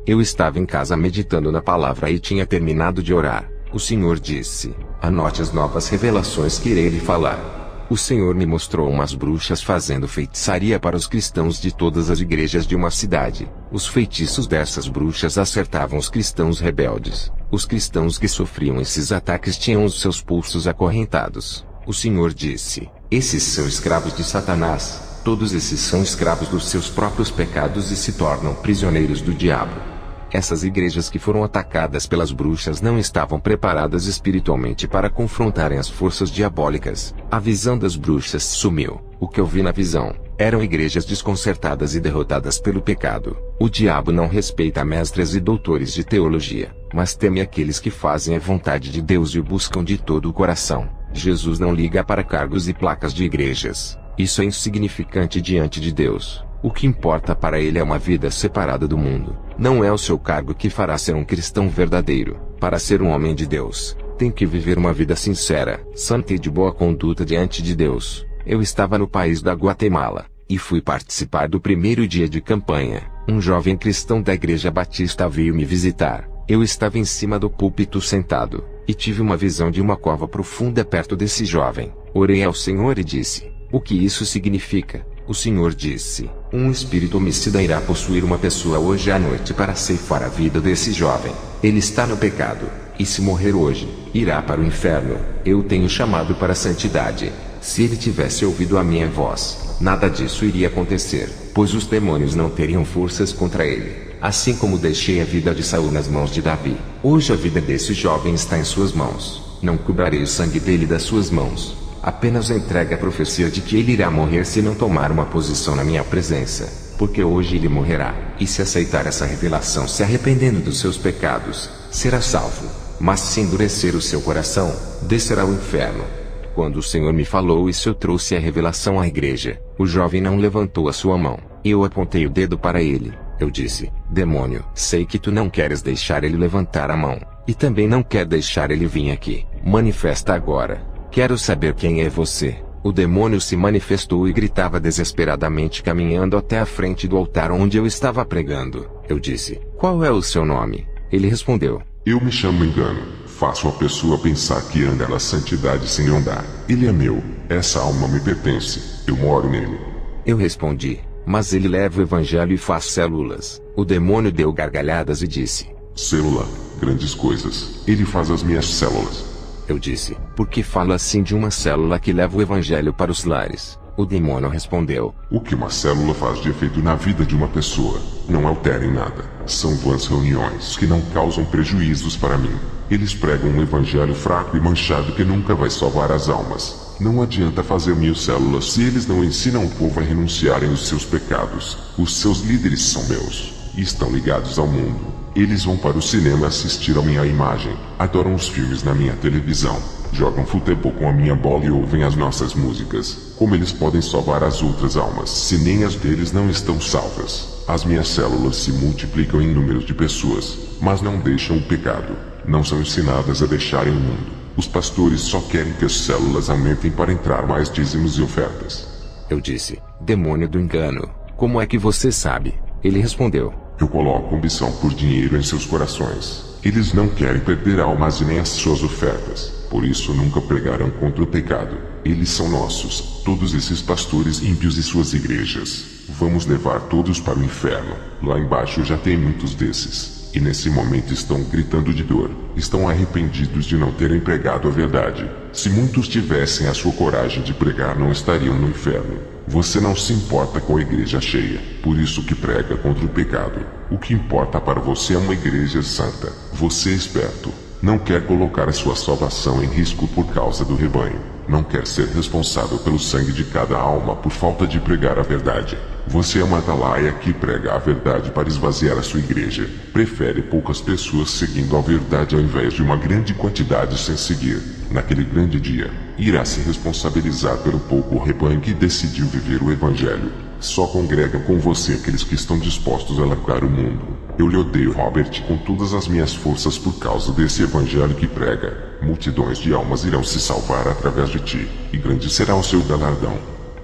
Eu estava em casa meditando na palavra e tinha terminado de orar. O Senhor disse: anote as novas revelações que irei lhe falar. O Senhor me mostrou umas bruxas fazendo feitiçaria para os cristãos de todas as igrejas de uma cidade. Os feitiços dessas bruxas acertavam os cristãos rebeldes. Os cristãos que sofriam esses ataques tinham os seus pulsos acorrentados. O Senhor disse: esses são escravos de Satanás. Todos esses são escravos dos seus próprios pecados e se tornam prisioneiros do diabo. Essas igrejas que foram atacadas pelas bruxas não estavam preparadas espiritualmente para confrontarem as forças diabólicas. A visão das bruxas sumiu. O que eu vi na visão eram igrejas desconcertadas e derrotadas pelo pecado. O diabo não respeita mestres e doutores de teologia, mas teme aqueles que fazem a vontade de Deus e o buscam de todo o coração. Jesus não liga para cargos e placas de igrejas. Isso é insignificante diante de Deus. O que importa para ele é uma vida separada do mundo. Não é o seu cargo que fará ser um cristão verdadeiro. Para ser um homem de Deus, tem que viver uma vida sincera, santa e de boa conduta diante de Deus. Eu estava no país da Guatemala, e fui participar do primeiro dia de campanha. Um jovem cristão da igreja batista veio me visitar. Eu estava em cima do púlpito sentado, e tive uma visão de uma cova profunda perto desse jovem. Orei ao Senhor e disse: o que isso significa? O Senhor disse: um espírito homicida irá possuir uma pessoa hoje à noite para ceifar a vida desse jovem. Ele está no pecado, e se morrer hoje, irá para o inferno. Eu tenho chamado para a santidade. Se ele tivesse ouvido a minha voz, nada disso iria acontecer, pois os demônios não teriam forças contra ele. Assim como deixei a vida de Saul nas mãos de Davi, hoje a vida desse jovem está em suas mãos. Não cobrarei o sangue dele das suas mãos. Apenas entregue a profecia de que ele irá morrer se não tomar uma posição na minha presença, porque hoje ele morrerá, e se aceitar essa revelação se arrependendo dos seus pecados, será salvo. Mas se endurecer o seu coração, descerá ao inferno. Quando o Senhor me falou isso, eu trouxe a revelação à igreja. O jovem não levantou a sua mão. Eu apontei o dedo para ele. Eu disse: demônio, sei que tu não queres deixar ele levantar a mão, e também não quer deixar ele vir aqui. Manifesta agora. Quero saber quem é você. O demônio se manifestou e gritava desesperadamente caminhando até a frente do altar onde eu estava pregando. Eu disse: qual é o seu nome? Ele respondeu: eu me chamo Engano. Faço a pessoa pensar que anda na santidade sem andar. Ele é meu. Essa alma me pertence. Eu moro nele. Eu respondi: mas ele leva o evangelho e faz células. O demônio deu gargalhadas e disse: célula, grandes coisas. Ele faz as minhas células. Eu disse: por que fala assim de uma célula que leva o evangelho para os lares? O demônio respondeu: o que uma célula faz de efeito na vida de uma pessoa não altera em nada. São vãs reuniões que não causam prejuízos para mim. Eles pregam um evangelho fraco e manchado que nunca vai salvar as almas. Não adianta fazer 1000 células se eles não ensinam o povo a renunciarem aos seus pecados. Os seus líderes são meus, e estão ligados ao mundo. Eles vão para o cinema assistir a minha imagem, adoram os filmes na minha televisão, jogam futebol com a minha bola e ouvem as nossas músicas. Como eles podem salvar as outras almas se nem as deles não estão salvas? As minhas células se multiplicam em números de pessoas, mas não deixam o pecado. Não são ensinadas a deixarem o mundo. Os pastores só querem que as células aumentem para entrar mais dízimos e ofertas. Eu disse: demônio do engano, como é que você sabe? Ele respondeu: eu coloco ambição por dinheiro em seus corações. Eles não querem perder almas e nem as suas ofertas. Por isso nunca pregarão contra o pecado. Eles são nossos, todos esses pastores ímpios e suas igrejas. Vamos levar todos para o inferno. Lá embaixo já tem muitos desses. E nesse momento estão gritando de dor. Estão arrependidos de não terem pregado a verdade. Se muitos tivessem a sua coragem de pregar, não estariam no inferno. Você não se importa com a igreja cheia, por isso que prega contra o pecado. O que importa para você é uma igreja santa. Você é esperto. Não quer colocar a sua salvação em risco por causa do rebanho. Não quer ser responsável pelo sangue de cada alma por falta de pregar a verdade. Você é uma atalaia que prega a verdade para esvaziar a sua igreja. Prefere poucas pessoas seguindo a verdade ao invés de uma grande quantidade sem seguir. Naquele grande dia, irá se responsabilizar pelo pouco rebanho que decidiu viver o evangelho. Só congregam com você aqueles que estão dispostos a largar o mundo. Eu lhe odeio, Robert, com todas as minhas forças por causa desse evangelho que prega. Multidões de almas irão se salvar através de ti, e grande será o seu galardão.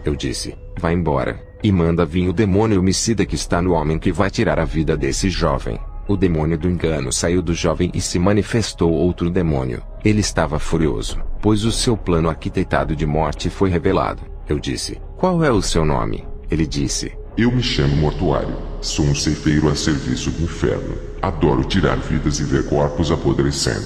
Eu disse: vá embora, e manda vir o demônio homicida que está no homem que vai tirar a vida desse jovem. O demônio do engano saiu do jovem e se manifestou outro demônio. Ele estava furioso, pois o seu plano arquitetado de morte foi revelado. Eu disse: qual é o seu nome? Ele disse: Eu me chamo Mortuário. Sou um ceifeiro a serviço do inferno. Adoro tirar vidas e ver corpos apodrecendo.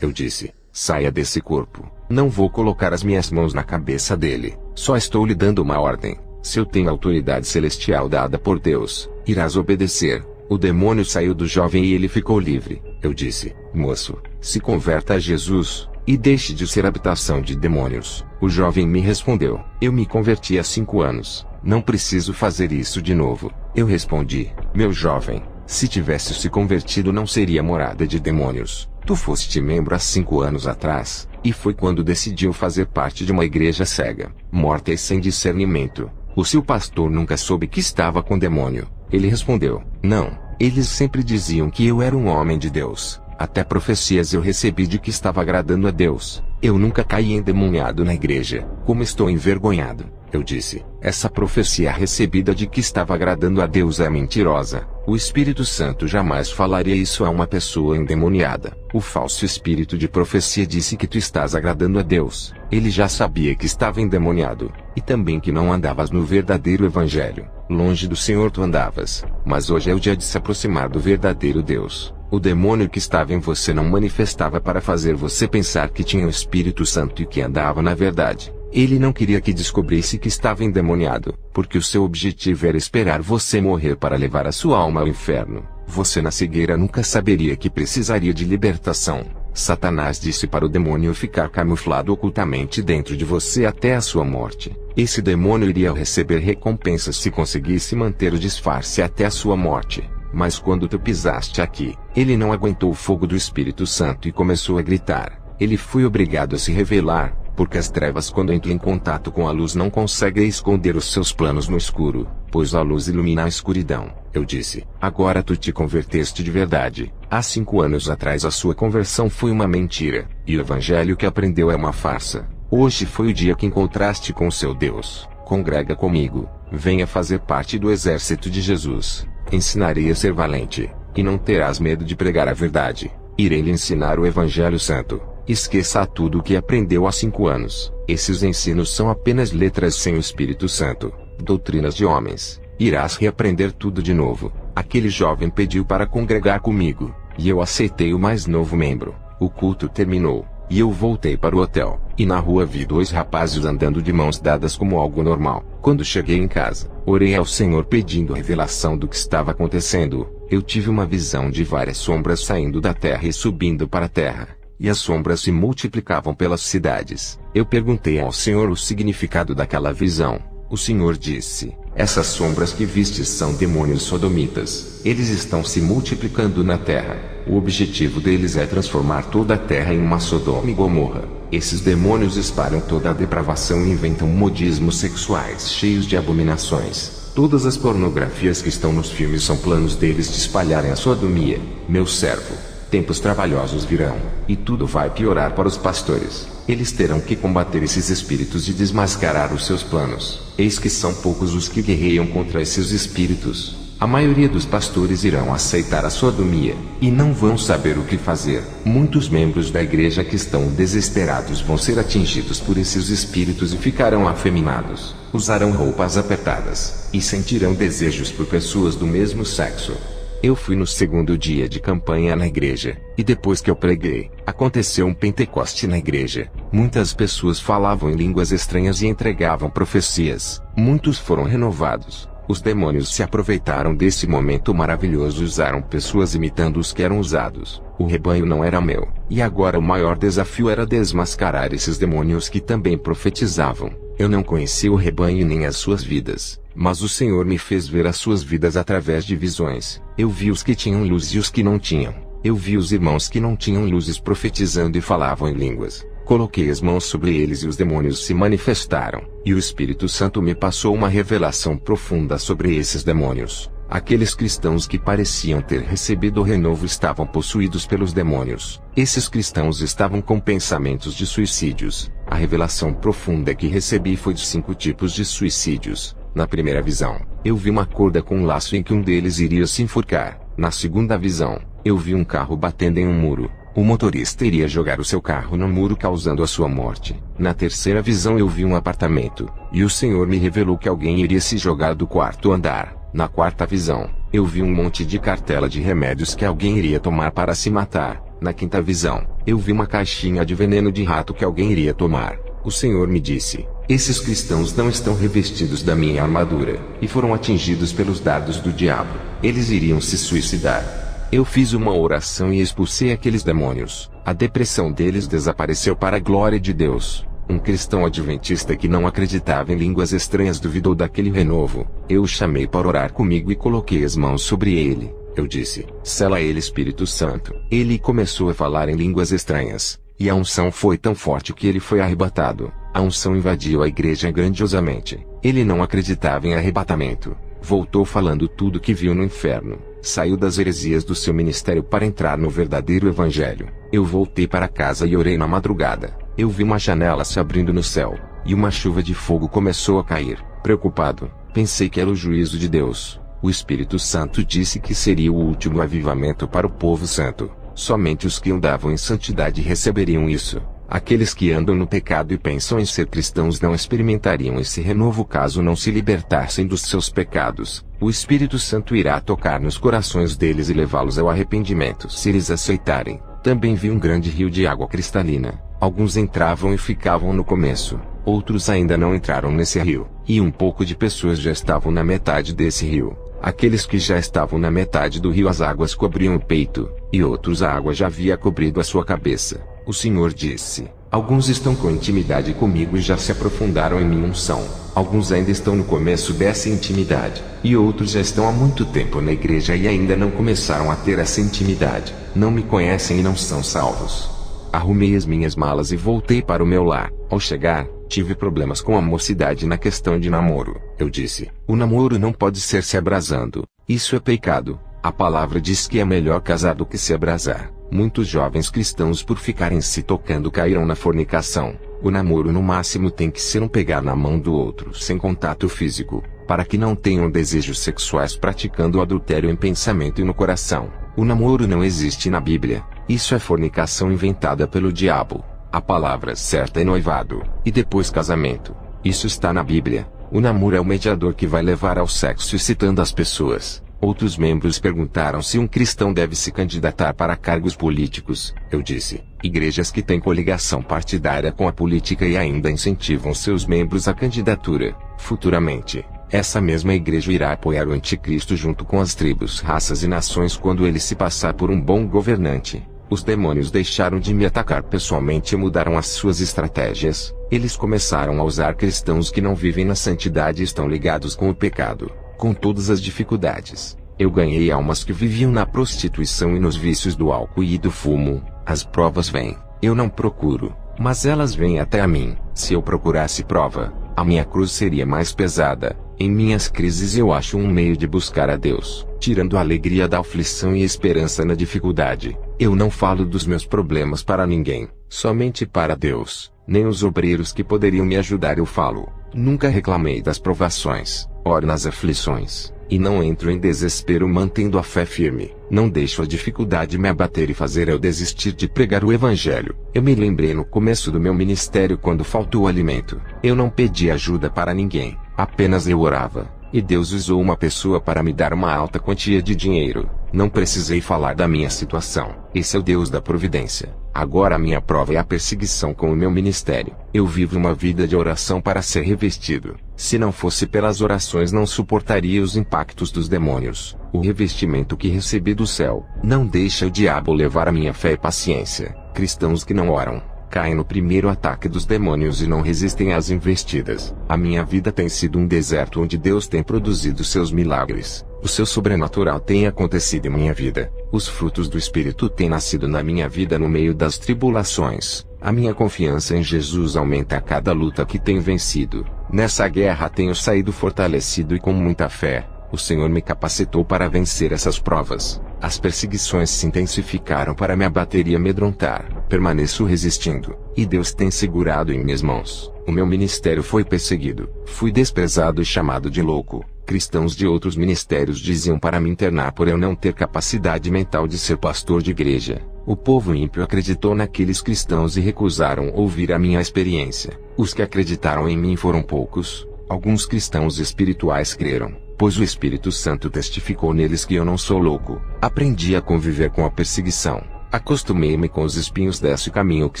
Eu disse: saia desse corpo. Não vou colocar as minhas mãos na cabeça dele. Só estou lhe dando uma ordem. Se eu tenho autoridade celestial dada por Deus, irás obedecer. O demônio saiu do jovem e ele ficou livre. Eu disse: moço, se converta a Jesus, e deixe de ser habitação de demônios. O jovem me respondeu: eu me converti há 5 anos. Não preciso fazer isso de novo. Eu respondi: meu jovem, se tivesse se convertido não seria morada de demônios. Tu foste membro há 5 anos atrás, e foi quando decidiu fazer parte de uma igreja cega, morta e sem discernimento. O seu pastor nunca soube que estava com demônio. Ele respondeu: não, eles sempre diziam que eu era um homem de Deus. Até profecias eu recebi de que estava agradando a Deus. Eu nunca caí endemoniado na igreja. Como estou envergonhado. Eu disse: essa profecia recebida de que estava agradando a Deus é mentirosa. O Espírito Santo jamais falaria isso a uma pessoa endemoniada. O falso espírito de profecia disse que tu estás agradando a Deus. Ele já sabia que estava endemoniado, e também que não andavas no verdadeiro evangelho. Longe do Senhor tu andavas, mas hoje é o dia de se aproximar do verdadeiro Deus. O demônio que estava em você não manifestava para fazer você pensar que tinha o Espírito Santo e que andava na verdade. Ele não queria que descobrisse que estava endemoniado, porque o seu objetivo era esperar você morrer para levar a sua alma ao inferno. Você na cegueira nunca saberia que precisaria de libertação. Satanás disse para o demônio ficar camuflado ocultamente dentro de você até a sua morte. Esse demônio iria receber recompensas se conseguisse manter o disfarce até a sua morte. Mas quando tu pisaste aqui, ele não aguentou o fogo do Espírito Santo e começou a gritar. Ele foi obrigado a se revelar, porque as trevas quando entram em contato com a luz não conseguem esconder os seus planos no escuro, pois a luz ilumina a escuridão. Eu disse: agora tu te converteste de verdade. Há 5 anos atrás a sua conversão foi uma mentira, e o evangelho que aprendeu é uma farsa. Hoje foi o dia que encontraste com o seu Deus. Congrega comigo, venha fazer parte do exército de Jesus. Ensinarei a ser valente, e não terás medo de pregar a verdade. Irei lhe ensinar o Evangelho Santo. Esqueça tudo o que aprendeu há 5 anos. Esses ensinos são apenas letras sem o Espírito Santo, doutrinas de homens. Irás reaprender tudo de novo. Aquele jovem pediu para congregar comigo, e eu aceitei o mais novo membro. O culto terminou, e eu voltei para o hotel, e na rua vi 2 rapazes andando de mãos dadas como algo normal. Quando cheguei em casa, orei ao Senhor pedindo revelação do que estava acontecendo. Eu tive uma visão de várias sombras saindo da terra e subindo para a terra, e as sombras se multiplicavam pelas cidades. Eu perguntei ao Senhor o significado daquela visão. O Senhor disse: essas sombras que vistes são demônios sodomitas. Eles estão se multiplicando na terra. O objetivo deles é transformar toda a terra em uma Sodoma e Gomorra. Esses demônios espalham toda a depravação e inventam modismos sexuais cheios de abominações. Todas as pornografias que estão nos filmes são planos deles de espalharem a sodomia. Meu servo, tempos trabalhosos virão, e tudo vai piorar para os pastores. Eles terão que combater esses espíritos e desmascarar os seus planos. Eis que são poucos os que guerreiam contra esses espíritos. A maioria dos pastores irão aceitar a sodomia, e não vão saber o que fazer. Muitos membros da igreja que estão desesperados vão ser atingidos por esses espíritos e ficarão afeminados. Usarão roupas apertadas, e sentirão desejos por pessoas do mesmo sexo. Eu fui no 2º dia de campanha na igreja, e depois que eu preguei, aconteceu um Pentecoste na igreja. Muitas pessoas falavam em línguas estranhas e entregavam profecias. Muitos foram renovados. Os demônios se aproveitaram desse momento maravilhoso e usaram pessoas imitando os que eram usados. O rebanho não era meu, e agora o maior desafio era desmascarar esses demônios que também profetizavam. Eu não conhecia o rebanho nem as suas vidas, mas o Senhor me fez ver as suas vidas através de visões. Eu vi os que tinham luz e os que não tinham. Eu vi os irmãos que não tinham luzes profetizando e falavam em línguas. Coloquei as mãos sobre eles e os demônios se manifestaram, e o Espírito Santo me passou uma revelação profunda sobre esses demônios. Aqueles cristãos que pareciam ter recebido o renovo estavam possuídos pelos demônios. Esses cristãos estavam com pensamentos de suicídios. A revelação profunda que recebi foi de 5 tipos de suicídios. Na primeira visão, eu vi uma corda com um laço em que um deles iria se enforcar. Na segunda visão, eu vi um carro batendo em um muro. O motorista iria jogar o seu carro no muro causando a sua morte. Na terceira visão eu vi um apartamento, e o Senhor me revelou que alguém iria se jogar do quarto andar. Na quarta visão, eu vi um monte de cartela de remédios que alguém iria tomar para se matar. Na quinta visão, eu vi uma caixinha de veneno de rato que alguém iria tomar. O Senhor me disse: esses cristãos não estão revestidos da minha armadura, e foram atingidos pelos dardos do diabo. Eles iriam se suicidar. Eu fiz uma oração e expulsei aqueles demônios. A depressão deles desapareceu para a glória de Deus. Um cristão adventista que não acreditava em línguas estranhas duvidou daquele renovo. Eu o chamei para orar comigo e coloquei as mãos sobre ele. Eu disse: sela ele, Espírito Santo. Ele começou a falar em línguas estranhas, e a unção foi tão forte que ele foi arrebatado. A unção invadiu a igreja grandiosamente. Ele não acreditava em arrebatamento. Voltou falando tudo que viu no inferno. Saiu das heresias do seu ministério para entrar no verdadeiro evangelho. Eu voltei para casa e orei na madrugada. Eu vi uma janela se abrindo no céu, e uma chuva de fogo começou a cair. Preocupado, pensei que era o juízo de Deus. O Espírito Santo disse que seria o último avivamento para o povo santo. Somente os que andavam em santidade receberiam isso. Aqueles que andam no pecado e pensam em ser cristãos não experimentariam esse renovo caso não se libertassem dos seus pecados. O Espírito Santo irá tocar nos corações deles e levá-los ao arrependimento se eles aceitarem. Também vi um grande rio de água cristalina. Alguns entravam e ficavam no começo. Outros ainda não entraram nesse rio. E um pouco de pessoas já estavam na metade desse rio. Aqueles que já estavam na metade do rio as águas cobriam o peito, e outros a água já havia cobrido a sua cabeça. O Senhor disse: alguns estão com intimidade comigo e já se aprofundaram em minha unção. Alguns ainda estão no começo dessa intimidade, e outros já estão há muito tempo na igreja e ainda não começaram a ter essa intimidade. Não me conhecem e não são salvos. Arrumei as minhas malas e voltei para o meu lar. Ao chegar, tive problemas com a mocidade na questão de namoro. Eu disse: o namoro não pode ser se abrasando. Isso é pecado. A palavra diz que é melhor casar do que se abrasar. Muitos jovens cristãos por ficarem se tocando caíram na fornicação. O namoro no máximo tem que ser um pegar na mão do outro sem contato físico, para que não tenham desejos sexuais praticando o adultério em pensamento e no coração. O namoro não existe na Bíblia. Isso é fornicação inventada pelo diabo. A palavra certa é noivado, e depois casamento. Isso está na Bíblia. O namoro é o mediador que vai levar ao sexo excitando as pessoas. Outros membros perguntaram se um cristão deve se candidatar para cargos políticos. Eu disse: igrejas que têm coligação partidária com a política e ainda incentivam seus membros à candidatura, futuramente, essa mesma igreja irá apoiar o anticristo junto com as tribos, raças e nações quando ele se passar por um bom governante. Os demônios deixaram de me atacar pessoalmente e mudaram as suas estratégias. Eles começaram a usar cristãos que não vivem na santidade e estão ligados com o pecado. Com todas as dificuldades, eu ganhei almas que viviam na prostituição e nos vícios do álcool e do fumo. As provas vêm, eu não procuro, mas elas vêm até a mim. Se eu procurasse prova, a minha cruz seria mais pesada. Em minhas crises eu acho um meio de buscar a Deus, tirando a alegria da aflição e a esperança na dificuldade. Eu não falo dos meus problemas para ninguém, somente para Deus. Nem os obreiros que poderiam me ajudar eu falo. Nunca reclamei das provações, oro nas aflições, e não entro em desespero mantendo a fé firme. Não deixo a dificuldade me abater e fazer eu desistir de pregar o evangelho. Eu me lembrei no começo do meu ministério quando faltou alimento. Eu não pedi ajuda para ninguém, apenas eu orava, e Deus usou uma pessoa para me dar uma alta quantia de dinheiro. Não precisei falar da minha situação. Esse é o Deus da providência. Agora a minha prova é a perseguição com o meu ministério. Eu vivo uma vida de oração para ser revestido. Se não fosse pelas orações não suportaria os impactos dos demônios. O revestimento que recebi do céu não deixa o diabo levar a minha fé e paciência. Cristãos que não oram caem no primeiro ataque dos demônios e não resistem às investidas. A minha vida tem sido um deserto onde Deus tem produzido seus milagres. O seu sobrenatural tem acontecido em minha vida. Os frutos do Espírito têm nascido na minha vida no meio das tribulações. A minha confiança em Jesus aumenta a cada luta que tenho vencido. Nessa guerra tenho saído fortalecido e com muita fé. O Senhor me capacitou para vencer essas provas. As perseguições se intensificaram para me abater e amedrontar. Permaneço resistindo, e Deus tem segurado em minhas mãos. O meu ministério foi perseguido. Fui desprezado e chamado de louco. Cristãos de outros ministérios diziam para me internar por eu não ter capacidade mental de ser pastor de igreja. O povo ímpio acreditou naqueles cristãos e recusaram ouvir a minha experiência. Os que acreditaram em mim foram poucos. Alguns cristãos espirituais creram, pois o Espírito Santo testificou neles que eu não sou louco. Aprendi a conviver com a perseguição. Acostumei-me com os espinhos desse caminho que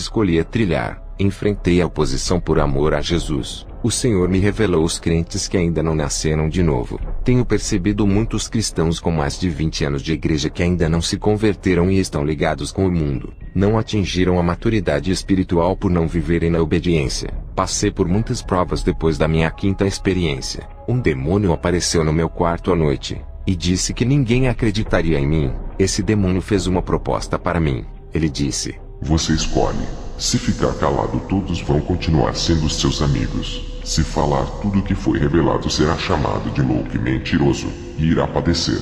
escolhia trilhar. Enfrentei a oposição por amor a Jesus. O Senhor me revelou os crentes que ainda não nasceram de novo. Tenho percebido muitos cristãos com mais de 20 anos de igreja que ainda não se converteram e estão ligados com o mundo. Não atingiram a maturidade espiritual por não viverem na obediência. Passei por muitas provas depois da minha quinta experiência. Um demônio apareceu no meu quarto à noite e disse que ninguém acreditaria em mim. Esse demônio fez uma proposta para mim. Ele disse: Você escolhe. Se ficar calado, todos vão continuar sendo seus amigos. Se falar tudo o que foi revelado, será chamado de louco e mentiroso, e irá padecer.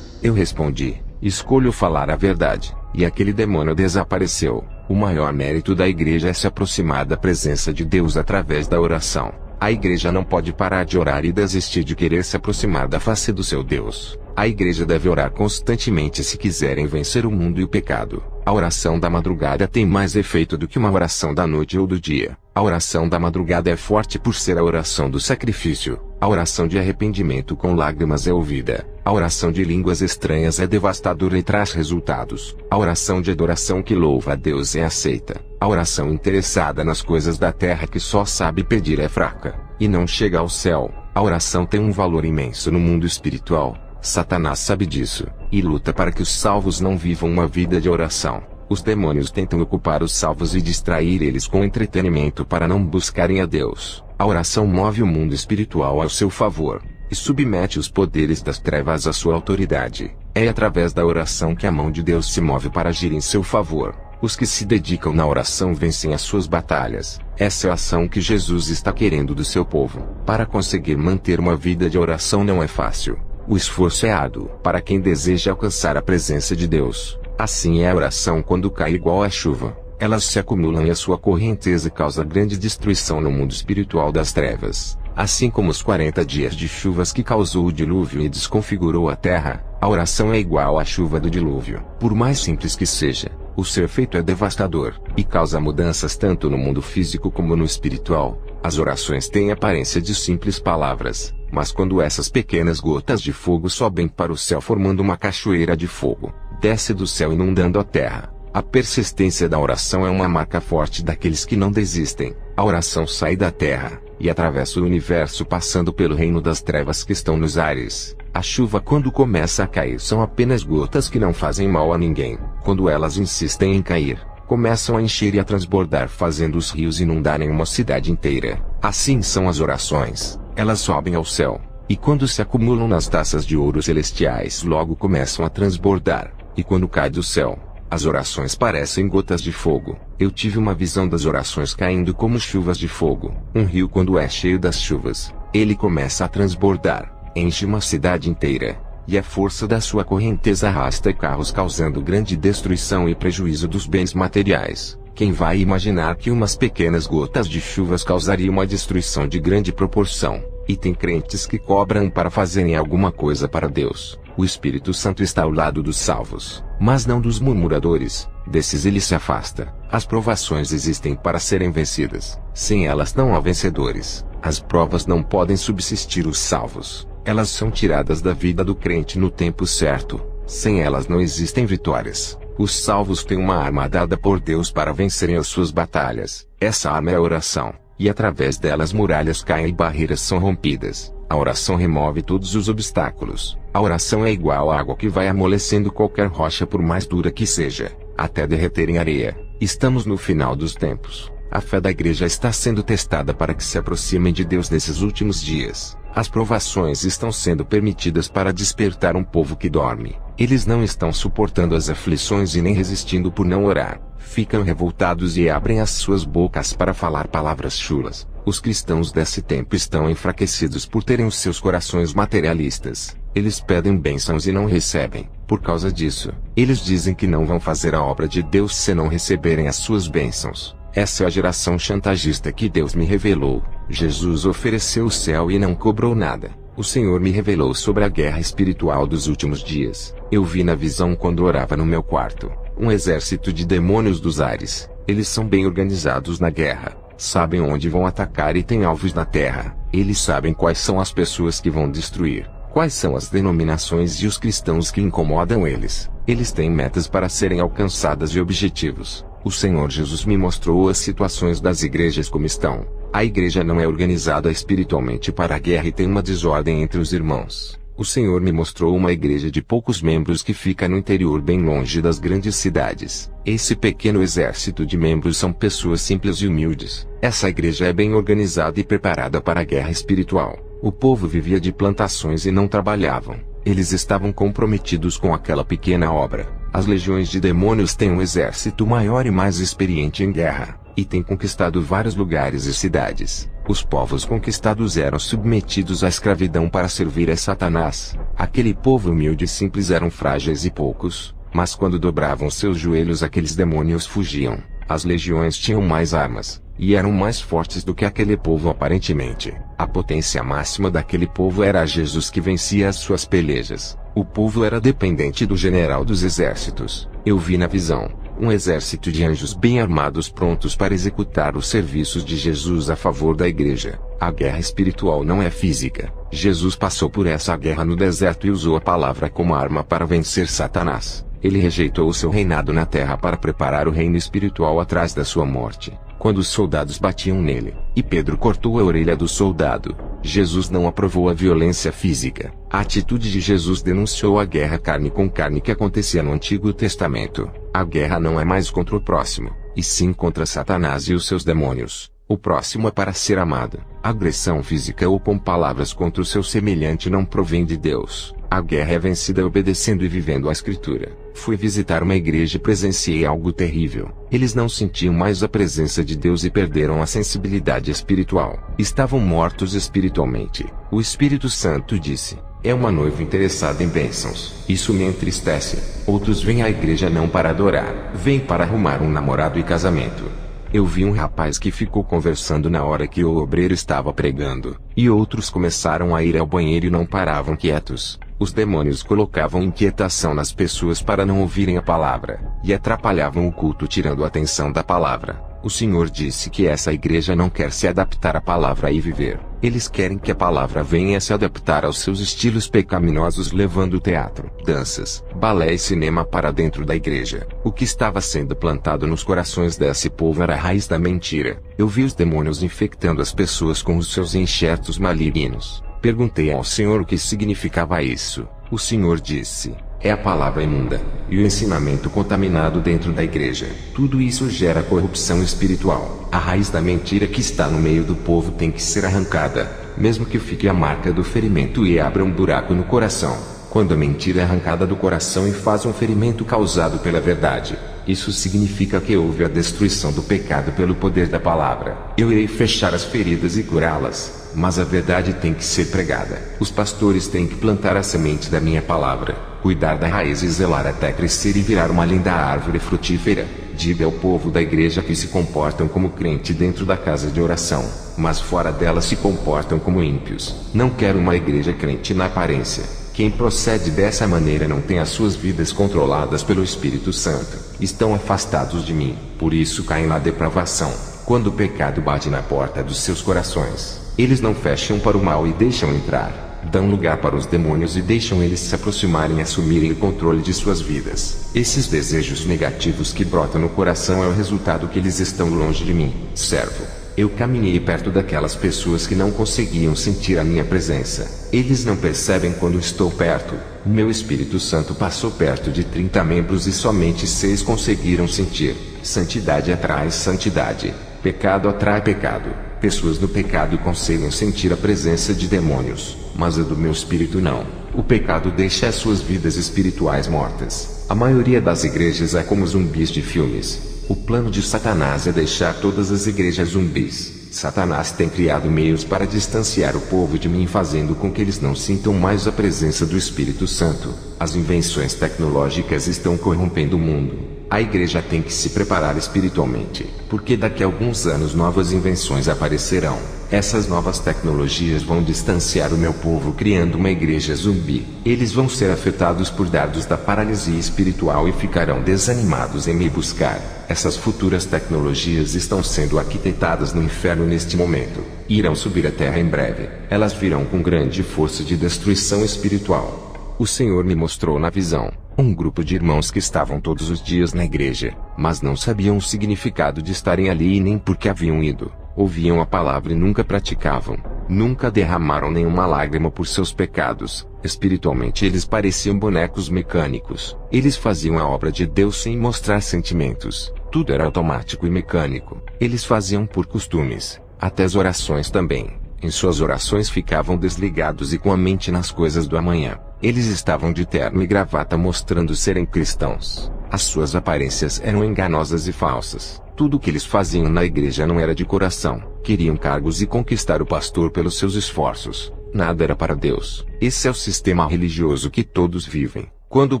Eu respondi: escolho falar a verdade. E aquele demônio desapareceu. O maior mérito da igreja é se aproximar da presença de Deus através da oração. A igreja não pode parar de orar e desistir de querer se aproximar da face do seu Deus. A igreja deve orar constantemente se quiserem vencer o mundo e o pecado. A oração da madrugada tem mais efeito do que uma oração da noite ou do dia. A oração da madrugada é forte por ser a oração do sacrifício. A oração de arrependimento com lágrimas é ouvida. A oração de línguas estranhas é devastadora e traz resultados. A oração de adoração que louva a Deus é aceita. A oração interessada nas coisas da terra que só sabe pedir é fraca e não chega ao céu. A oração tem um valor imenso no mundo espiritual. Satanás sabe disso, e luta para que os salvos não vivam uma vida de oração. Os demônios tentam ocupar os salvos e distrair eles com entretenimento para não buscarem a Deus. A oração move o mundo espiritual ao seu favor, e submete os poderes das trevas à sua autoridade. É através da oração que a mão de Deus se move para agir em seu favor. Os que se dedicam na oração vencem as suas batalhas. Essa é a ação que Jesus está querendo do seu povo. Para conseguir manter uma vida de oração não é fácil. O esforço é árduo para quem deseja alcançar a presença de Deus. Assim é a oração quando cai igual a chuva. Elas se acumulam e a sua correnteza causa grande destruição no mundo espiritual das trevas. Assim como os 40 dias de chuvas que causou o dilúvio e desconfigurou a terra, a oração é igual à chuva do dilúvio. Por mais simples que seja, o seu efeito é devastador, e causa mudanças tanto no mundo físico como no espiritual. As orações têm aparência de simples palavras, mas quando essas pequenas gotas de fogo sobem para o céu formando uma cachoeira de fogo, desce do céu inundando a terra. A persistência da oração é uma marca forte daqueles que não desistem. A oração sai da terra e atravessa o universo passando pelo reino das trevas que estão nos ares. A chuva quando começa a cair são apenas gotas que não fazem mal a ninguém. Quando elas insistem em cair, começam a encher e a transbordar fazendo os rios inundarem uma cidade inteira. Assim são as orações. Elas sobem ao céu, e quando se acumulam nas taças de ouro celestiais logo começam a transbordar, e quando cai do céu, as orações parecem gotas de fogo. Eu tive uma visão das orações caindo como chuvas de fogo. Um rio quando é cheio das chuvas, ele começa a transbordar, enche uma cidade inteira, e a força da sua correnteza arrasta carros causando grande destruição e prejuízo dos bens materiais. Quem vai imaginar que umas pequenas gotas de chuvas causariam uma destruição de grande proporção? E tem crentes que cobram para fazerem alguma coisa para Deus. O Espírito Santo está ao lado dos salvos, mas não dos murmuradores. Desses ele se afasta. As provações existem para serem vencidas. Sem elas não há vencedores. As provas não podem subsistir os salvos. Elas são tiradas da vida do crente no tempo certo. Sem elas não existem vitórias. Os salvos têm uma arma dada por Deus para vencerem as suas batalhas. Essa arma é a oração, e através delas muralhas caem e barreiras são rompidas. A oração remove todos os obstáculos. A oração é igual à água que vai amolecendo qualquer rocha por mais dura que seja, até derreter em areia. Estamos no final dos tempos. A fé da igreja está sendo testada para que se aproximem de Deus nesses últimos dias. As provações estão sendo permitidas para despertar um povo que dorme. Eles não estão suportando as aflições e nem resistindo por não orar. Ficam revoltados e abrem as suas bocas para falar palavras chulas. Os cristãos desse tempo estão enfraquecidos por terem os seus corações materialistas. Eles pedem bênçãos e não recebem. Por causa disso, eles dizem que não vão fazer a obra de Deus se não receberem as suas bênçãos. Essa é a geração chantagista que Deus me revelou. Jesus ofereceu o céu e não cobrou nada. O Senhor me revelou sobre a guerra espiritual dos últimos dias. Eu vi na visão quando orava no meu quarto, um exército de demônios dos ares. Eles são bem organizados na guerra. Sabem onde vão atacar e têm alvos na terra. Eles sabem quais são as pessoas que vão destruir. Quais são as denominações e os cristãos que incomodam eles. Eles têm metas para serem alcançadas e objetivos. O Senhor Jesus me mostrou as situações das igrejas como estão. A igreja não é organizada espiritualmente para a guerra e tem uma desordem entre os irmãos. O Senhor me mostrou uma igreja de poucos membros que fica no interior bem longe das grandes cidades. Esse pequeno exército de membros são pessoas simples e humildes. Essa igreja é bem organizada e preparada para a guerra espiritual. O povo vivia de plantações e não trabalhavam. Eles estavam comprometidos com aquela pequena obra. As legiões de demônios têm um exército maior e mais experiente em guerra, e têm conquistado vários lugares e cidades. Os povos conquistados eram submetidos à escravidão para servir a Satanás. Aquele povo humilde e simples eram frágeis e poucos, mas quando dobravam seus joelhos aqueles demônios fugiam. As legiões tinham mais armas, e eram mais fortes do que aquele povo aparentemente. A potência máxima daquele povo era Jesus que vencia as suas pelejas. O povo era dependente do general dos exércitos. Eu vi na visão um exército de anjos bem armados prontos para executar os serviços de Jesus a favor da igreja. A guerra espiritual não é física. Jesus passou por essa guerra no deserto e usou a palavra como arma para vencer Satanás. Ele rejeitou o seu reinado na terra para preparar o reino espiritual atrás da sua morte. Quando os soldados batiam nele, e Pedro cortou a orelha do soldado, Jesus não aprovou a violência física. A atitude de Jesus denunciou a guerra carne com carne que acontecia no Antigo Testamento. A guerra não é mais contra o próximo, e sim contra Satanás e os seus demônios. O próximo é para ser amado. A agressão física ou com palavras contra o seu semelhante não provém de Deus. A guerra é vencida obedecendo e vivendo a Escritura. Fui visitar uma igreja e presenciei algo terrível. Eles não sentiam mais a presença de Deus e perderam a sensibilidade espiritual. Estavam mortos espiritualmente. O Espírito Santo disse: é uma noiva interessada em bênçãos. Isso me entristece. Outros vêm à igreja não para adorar, vêm para arrumar um namorado e casamento. Eu vi um rapaz que ficou conversando na hora que o obreiro estava pregando, e outros começaram a ir ao banheiro e não paravam quietos. Os demônios colocavam inquietação nas pessoas para não ouvirem a palavra, e atrapalhavam o culto tirando a atenção da palavra. O Senhor disse que essa igreja não quer se adaptar à palavra e viver. Eles querem que a palavra venha se adaptar aos seus estilos pecaminosos, levando teatro, danças, balé e cinema para dentro da igreja. O que estava sendo plantado nos corações desse povo era a raiz da mentira. Eu vi os demônios infectando as pessoas com os seus enxertos malignos. Perguntei ao Senhor o que significava isso. O Senhor disse: é a palavra imunda, e o ensinamento contaminado dentro da igreja. Tudo isso gera corrupção espiritual. A raiz da mentira que está no meio do povo tem que ser arrancada, mesmo que fique a marca do ferimento e abra um buraco no coração. Quando a mentira é arrancada do coração e faz um ferimento causado pela verdade, isso significa que houve a destruição do pecado pelo poder da palavra. Eu irei fechar as feridas e curá-las, mas a verdade tem que ser pregada. Os pastores têm que plantar a semente da minha palavra, cuidar da raiz e zelar até crescer e virar uma linda árvore frutífera. Diga ao povo da igreja que se comportam como crente dentro da casa de oração, mas fora dela se comportam como ímpios. Não quero uma igreja crente na aparência. Quem procede dessa maneira não tem as suas vidas controladas pelo Espírito Santo. Estão afastados de mim, por isso caem na depravação. Quando o pecado bate na porta dos seus corações, eles não fecham para o mal e deixam entrar. Dão lugar para os demônios e deixam eles se aproximarem e assumirem o controle de suas vidas. Esses desejos negativos que brotam no coração é o resultado que eles estão longe de mim, servo. Eu caminhei perto daquelas pessoas que não conseguiam sentir a minha presença. Eles não percebem quando estou perto. O meu Espírito Santo passou perto de 30 membros e somente 6 conseguiram sentir. Santidade atrai santidade. Pecado atrai pecado. Pessoas no pecado conseguem sentir a presença de demônios, mas a do meu espírito não. O pecado deixa as suas vidas espirituais mortas. A maioria das igrejas é como zumbis de filmes. O plano de Satanás é deixar todas as igrejas zumbis. Satanás tem criado meios para distanciar o povo de mim, fazendo com que eles não sintam mais a presença do Espírito Santo. As invenções tecnológicas estão corrompendo o mundo. A igreja tem que se preparar espiritualmente, porque daqui a alguns anos novas invenções aparecerão. Essas novas tecnologias vão distanciar o meu povo criando uma igreja zumbi. Eles vão ser afetados por dardos da paralisia espiritual e ficarão desanimados em me buscar. Essas futuras tecnologias estão sendo arquitetadas no inferno neste momento. Irão subir à terra em breve. Elas virão com grande força de destruição espiritual. O Senhor me mostrou na visão um grupo de irmãos que estavam todos os dias na igreja, mas não sabiam o significado de estarem ali e nem por que haviam ido. Ouviam a palavra e nunca praticavam. Nunca derramaram nenhuma lágrima por seus pecados. Espiritualmente eles pareciam bonecos mecânicos. Eles faziam a obra de Deus sem mostrar sentimentos. Tudo era automático e mecânico. Eles faziam por costumes. Até as orações também. Em suas orações ficavam desligados e com a mente nas coisas do amanhã. Eles estavam de terno e gravata mostrando serem cristãos. As suas aparências eram enganosas e falsas. Tudo o que eles faziam na igreja não era de coração. Queriam cargos e conquistar o pastor pelos seus esforços. Nada era para Deus. Esse é o sistema religioso que todos vivem. Quando o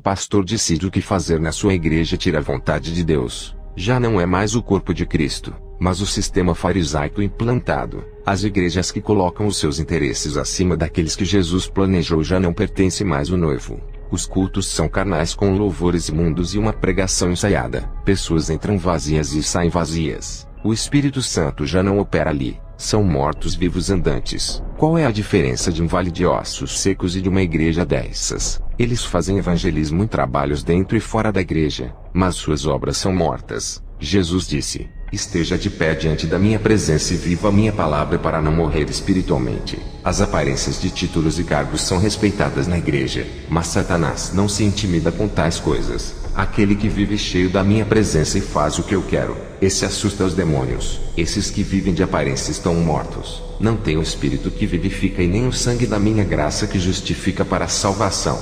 pastor decide o que fazer na sua igreja, tira a vontade de Deus. Já não é mais o corpo de Cristo, mas o sistema farisaico implantado. As igrejas que colocam os seus interesses acima daqueles que Jesus planejou já não pertence mais ao noivo. Os cultos são carnais com louvores imundos e uma pregação ensaiada. Pessoas entram vazias e saem vazias. O Espírito Santo já não opera ali. São mortos-vivos andantes. Qual é a diferença de um vale de ossos secos e de uma igreja dessas? Eles fazem evangelismo em trabalhos dentro e fora da igreja, mas suas obras são mortas. Jesus disse: esteja de pé diante da minha presença e viva a minha palavra para não morrer espiritualmente. As aparências de títulos e cargos são respeitadas na igreja, mas Satanás não se intimida com tais coisas. Aquele que vive cheio da minha presença e faz o que eu quero, esse assusta os demônios. Esses que vivem de aparência estão mortos. Não tem o Espírito que vivifica e nem o sangue da minha graça que justifica para a salvação.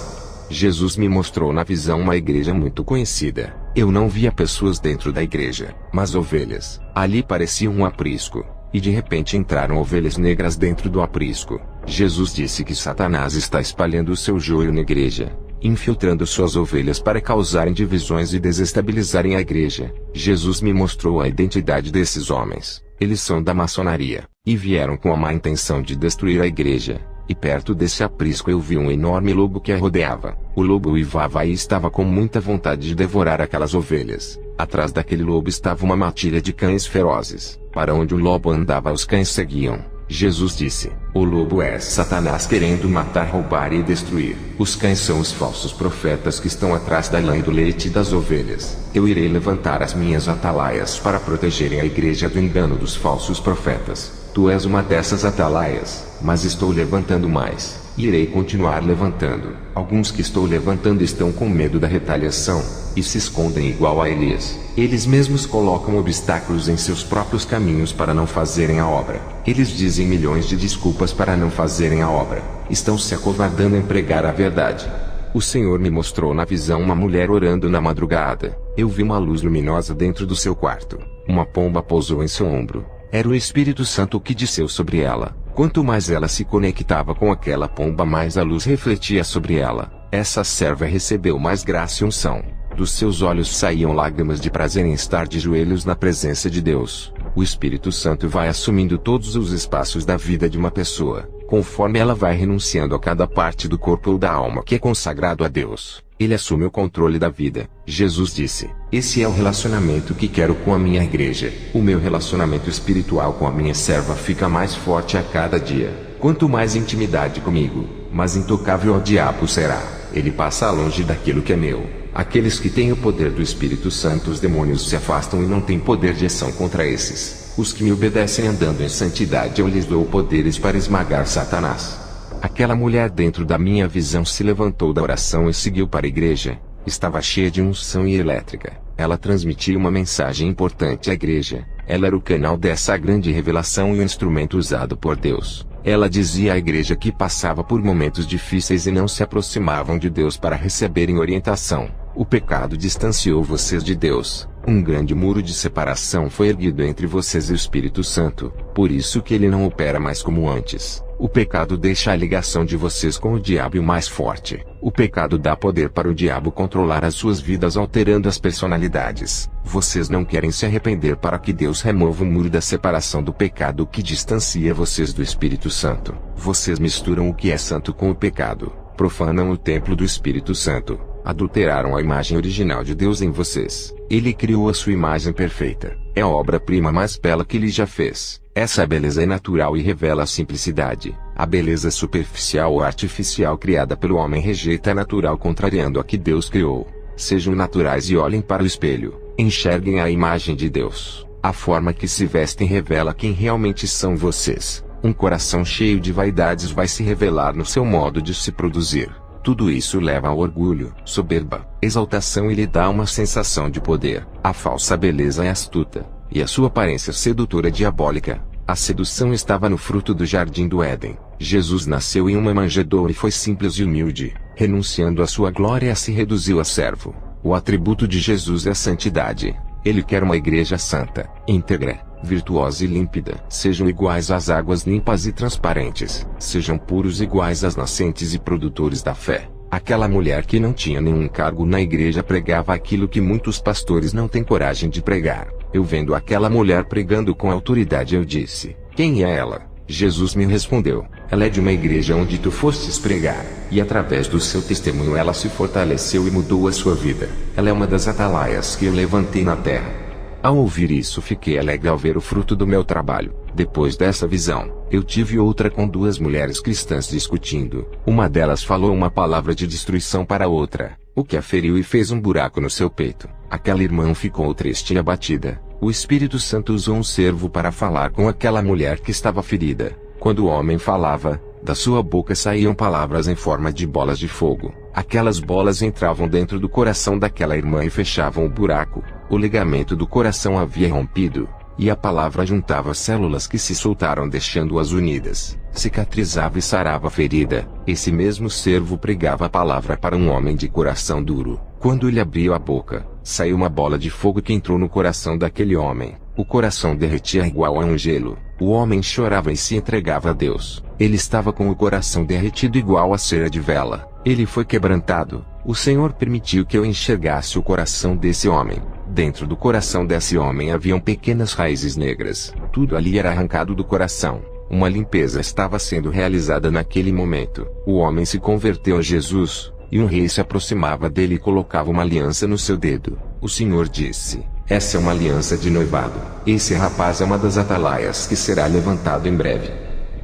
Jesus me mostrou na visão uma igreja muito conhecida. Eu não via pessoas dentro da igreja, mas ovelhas. Ali parecia um aprisco. E de repente entraram ovelhas negras dentro do aprisco. Jesus disse que Satanás está espalhando o seu joio na igreja, infiltrando suas ovelhas para causarem divisões e desestabilizarem a igreja. Jesus me mostrou a identidade desses homens. Eles são da maçonaria, e vieram com a má intenção de destruir a igreja. E perto desse aprisco eu vi um enorme lobo que a rodeava. O lobo uivava e estava com muita vontade de devorar aquelas ovelhas. Atrás daquele lobo estava uma matilha de cães ferozes. Para onde o lobo andava, os cães seguiam. Jesus disse: o lobo é Satanás querendo matar, roubar e destruir. Os cães são os falsos profetas que estão atrás da lã e do leite das ovelhas. Eu irei levantar as minhas atalaias para protegerem a igreja do engano dos falsos profetas. Tu és uma dessas atalaias, mas estou levantando mais, e irei continuar levantando. Alguns que estou levantando estão com medo da retaliação, e se escondem igual a Elias. Eles mesmos colocam obstáculos em seus próprios caminhos para não fazerem a obra. Eles dizem milhões de desculpas para não fazerem a obra. Estão se acovardando em pregar a verdade. O Senhor me mostrou na visão uma mulher orando na madrugada. Eu vi uma luz luminosa dentro do seu quarto. Uma pomba pousou em seu ombro. Era o Espírito Santo que desceu sobre ela. Quanto mais ela se conectava com aquela pomba, mais a luz refletia sobre ela. Essa serva recebeu mais graça e unção. Dos seus olhos saíam lágrimas de prazer em estar de joelhos na presença de Deus. O Espírito Santo vai assumindo todos os espaços da vida de uma pessoa, conforme ela vai renunciando a cada parte do corpo ou da alma que é consagrado a Deus. Ele assume o controle da vida. Jesus disse: esse é o relacionamento que quero com a minha igreja. O meu relacionamento espiritual com a minha serva fica mais forte a cada dia. Quanto mais intimidade comigo, mais intocável ao diabo será. Ele passa longe daquilo que é meu. Aqueles que têm o poder do Espírito Santo, os demônios se afastam e não têm poder de ação contra esses. Os que me obedecem andando em santidade, eu lhes dou poderes para esmagar Satanás. Aquela mulher dentro da minha visão se levantou da oração e seguiu para a igreja. Estava cheia de unção e elétrica. Ela transmitia uma mensagem importante à igreja. Ela era o canal dessa grande revelação e o instrumento usado por Deus. Ela dizia à igreja que passava por momentos difíceis e não se aproximavam de Deus para receberem orientação. O pecado distanciou vocês de Deus. Um grande muro de separação foi erguido entre vocês e o Espírito Santo, por isso que ele não opera mais como antes. O pecado deixa a ligação de vocês com o diabo mais forte. O pecado dá poder para o diabo controlar as suas vidas, alterando as personalidades. Vocês não querem se arrepender para que Deus remova o muro da separação do pecado que distancia vocês do Espírito Santo. Vocês misturam o que é santo com o pecado, profanam o templo do Espírito Santo. Adulteraram a imagem original de Deus em vocês. Ele criou a sua imagem perfeita. É a obra-prima mais bela que ele já fez. Essa beleza é natural e revela a simplicidade. A beleza superficial ou artificial criada pelo homem rejeita a natural, contrariando a que Deus criou. Sejam naturais e olhem para o espelho. Enxerguem a imagem de Deus. A forma que se vestem revela quem realmente são vocês. Um coração cheio de vaidades vai se revelar no seu modo de se produzir. Tudo isso leva ao orgulho, soberba, exaltação e lhe dá uma sensação de poder. A falsa beleza é astuta, e a sua aparência sedutora é diabólica. A sedução estava no fruto do jardim do Éden. Jesus nasceu em uma manjedoura e foi simples e humilde. Renunciando à sua glória, se reduziu a servo. O atributo de Jesus é a santidade. Ele quer uma igreja santa, íntegra, virtuosa e límpida. Sejam iguais às águas limpas e transparentes. Sejam puros iguais às nascentes e produtores da fé. Aquela mulher que não tinha nenhum cargo na igreja pregava aquilo que muitos pastores não têm coragem de pregar. Eu vendo aquela mulher pregando com autoridade, eu disse: quem é ela? Jesus me respondeu: ela é de uma igreja onde tu fostes pregar, e através do seu testemunho ela se fortaleceu e mudou a sua vida. Ela é uma das atalaias que eu levantei na terra. Ao ouvir isso, fiquei alegre ao ver o fruto do meu trabalho. Depois dessa visão, eu tive outra com duas mulheres cristãs discutindo. Uma delas falou uma palavra de destruição para a outra, o que a feriu e fez um buraco no seu peito. Aquela irmã ficou triste e abatida. O Espírito Santo usou um servo para falar com aquela mulher que estava ferida. Quando o homem falava, da sua boca saíam palavras em forma de bolas de fogo. Aquelas bolas entravam dentro do coração daquela irmã e fechavam o buraco. O ligamento do coração havia rompido, e a palavra juntava células que se soltaram, deixando-as unidas. Cicatrizava e sarava a ferida. Esse mesmo servo pregava a palavra para um homem de coração duro. Quando ele abriu a boca, saiu uma bola de fogo que entrou no coração daquele homem. O coração derretia igual a um gelo. O homem chorava e se entregava a Deus. Ele estava com o coração derretido igual a cera de vela. Ele foi quebrantado. O Senhor permitiu que eu enxergasse o coração desse homem. Dentro do coração desse homem haviam pequenas raízes negras. Tudo ali era arrancado do coração. Uma limpeza estava sendo realizada naquele momento. O homem se converteu a Jesus, e um rei se aproximava dele e colocava uma aliança no seu dedo. O Senhor disse: essa é uma aliança de noivado. Esse rapaz é uma das atalaias que será levantado em breve.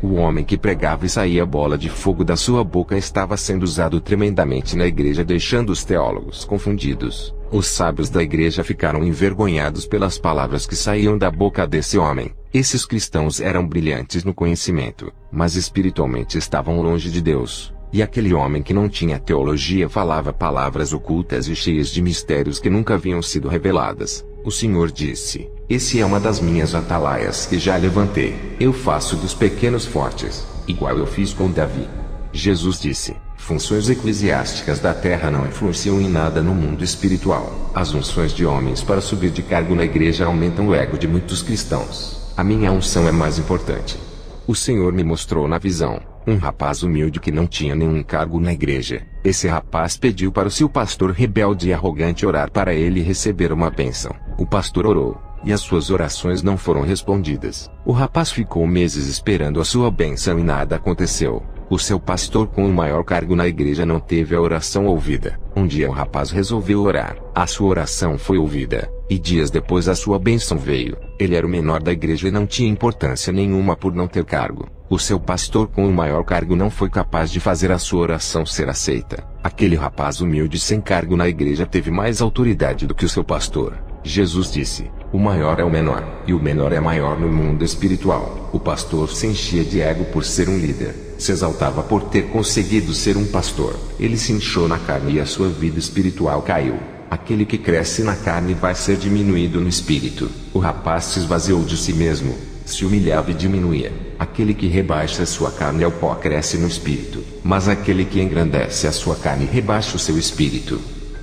O homem que pregava e saía bola de fogo da sua boca estava sendo usado tremendamente na igreja, deixando os teólogos confundidos. Os sábios da igreja ficaram envergonhados pelas palavras que saíam da boca desse homem. Esses cristãos eram brilhantes no conhecimento, mas espiritualmente estavam longe de Deus. E aquele homem que não tinha teologia falava palavras ocultas e cheias de mistérios que nunca haviam sido reveladas. O Senhor disse: esse é uma das minhas atalaias que já levantei. Eu faço dos pequenos fortes, igual eu fiz com Davi. Jesus disse: funções eclesiásticas da terra não influenciam em nada no mundo espiritual. As unções de homens para subir de cargo na igreja aumentam o ego de muitos cristãos. A minha unção é mais importante. O Senhor me mostrou na visão um rapaz humilde que não tinha nenhum cargo na igreja. Esse rapaz pediu para o seu pastor rebelde e arrogante orar para ele receber uma bênção. O pastor orou, e as suas orações não foram respondidas. O rapaz ficou meses esperando a sua bênção e nada aconteceu. O seu pastor com o maior cargo na igreja não teve a oração ouvida. Um dia o rapaz resolveu orar. A sua oração foi ouvida, e dias depois a sua bênção veio. Ele era o menor da igreja e não tinha importância nenhuma por não ter cargo. O seu pastor com o maior cargo não foi capaz de fazer a sua oração ser aceita. Aquele rapaz humilde sem cargo na igreja teve mais autoridade do que o seu pastor. Jesus disse: o maior é o menor, e o menor é maior no mundo espiritual. O pastor se enchia de ego por ser um líder, se exaltava por ter conseguido ser um pastor. Ele se inchou na carne e a sua vida espiritual caiu. Aquele que cresce na carne vai ser diminuído no espírito. O rapaz se esvaziou de si mesmo, se humilhava e diminuía. Aquele que rebaixa a sua carne ao pó cresce no espírito, mas aquele que engrandece a sua carne rebaixa o seu espírito.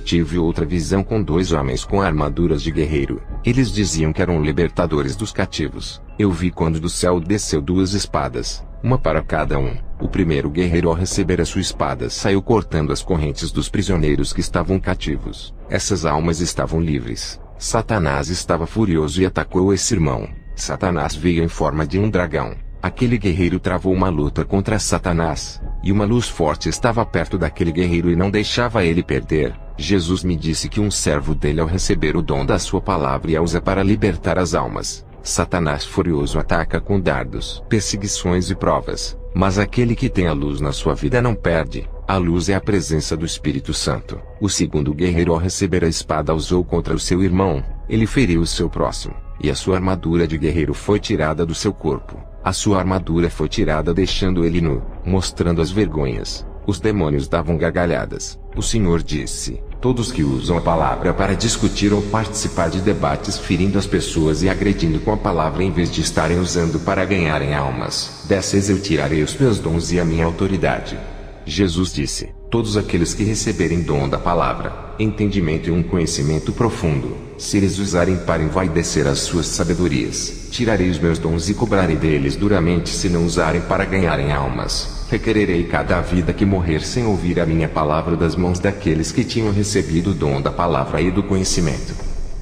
Tive outra visão com 2 homens com armaduras de guerreiro. Eles diziam que eram libertadores dos cativos. Eu vi quando do céu desceu 2 espadas, uma para cada um. O primeiro guerreiro, ao receber a sua espada, saiu cortando as correntes dos prisioneiros que estavam cativos. Essas almas estavam livres. Satanás estava furioso e atacou esse irmão. Satanás veio em forma de um dragão. Aquele guerreiro travou uma luta contra Satanás, e uma luz forte estava perto daquele guerreiro e não deixava ele perder. Jesus me disse que um servo dele, ao receber o dom da sua palavra, e a usa para libertar as almas. Satanás furioso ataca com dardos, perseguições e provas, mas aquele que tem a luz na sua vida não perde. A luz é a presença do Espírito Santo. O segundo guerreiro, ao receber a espada, usou contra o seu irmão. Ele feriu o seu próximo, e a sua armadura de guerreiro foi tirada do seu corpo. A sua armadura foi tirada, deixando ele nu, mostrando as vergonhas. Os demônios davam gargalhadas. O Senhor disse: todos que usam a palavra para discutir ou participar de debates, ferindo as pessoas e agredindo com a palavra em vez de estarem usando para ganharem almas, dessas eu tirarei os meus dons e a minha autoridade. Jesus disse: todos aqueles que receberem dom da palavra, entendimento e um conhecimento profundo, se eles usarem para envaidecer as suas sabedorias, tirarei os meus dons e cobrarei deles duramente se não usarem para ganharem almas. Requererei cada vida que morrer sem ouvir a minha palavra das mãos daqueles que tinham recebido o dom da palavra e do conhecimento.